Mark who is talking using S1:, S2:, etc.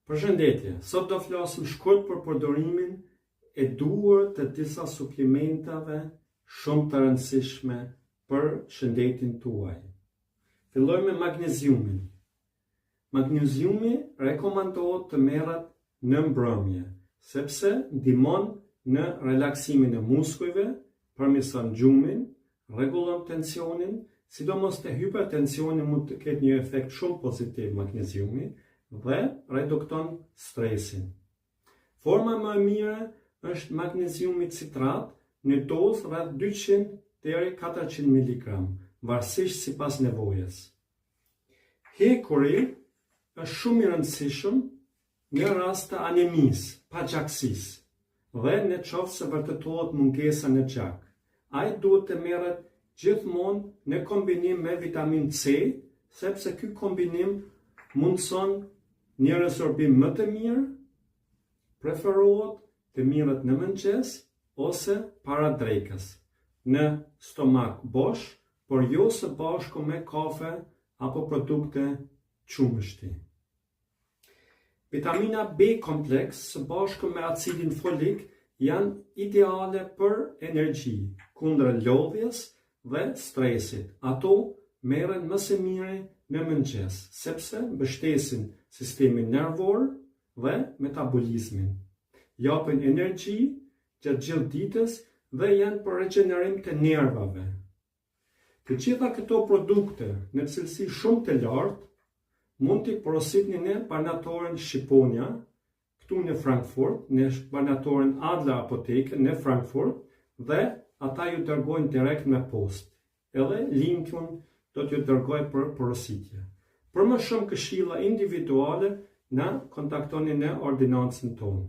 S1: Përshëndetje, sot do flasim shkurt për përdorimin e duhur të disa suplimentave shumë të rëndësishme për shëndetin tuaj. Filloj me magneziumin. Magneziumi rekomandohet të merret në mbrëmje, sepse ndihmon në relaksimin e muskujve, përmirëson gjumin, rregullon tensionin, sidomos te hipertensioni mund të ketë një efekt shumë pozitiv magneziumi dhe redukton stresin. Forma më e mire është magneziumi citrat në dozë rreth 200 deri 400 mg, varësisht sipas nevojës. Hekuri është shumë i rëndësishëm në rast të anemisë, pagjaksisë dhe në qoftë se vërtetohet mungesa në gjak. Ai duhet të merret gjithmonë në kombinim me vitamin C, sepse ky kombinim mundson një resorbim më të mirë, preferohet të mirët në mëngjes ose para drekës, në stomak bosh, por jo së bashku me kafe apo produkte qumështi. Vitamina B kompleks së bashku me acidin folik janë ideale për energji, kundër lodhjes dhe stresit. Ato merren më së miri në mëngjes, sepse mbështesin sistemin nervor dhe metabolizmin. Japin energji gjatë gjithë ditës dhe janë për regenerim të nervave. Të gjitha këto produkte në cilësi shumë të lartë mund t'i porositni në barnatoren Shqiponia, këtu në Frankfurt, në barnatoren Adler Apoteke në Frankfurt, dhe ata ju dërgojnë direkt me post. Edhe linkun do t'ju dërgoj për porositje. Për më shumë këshilla individuale, na kontaktoni në ordinancën tonë.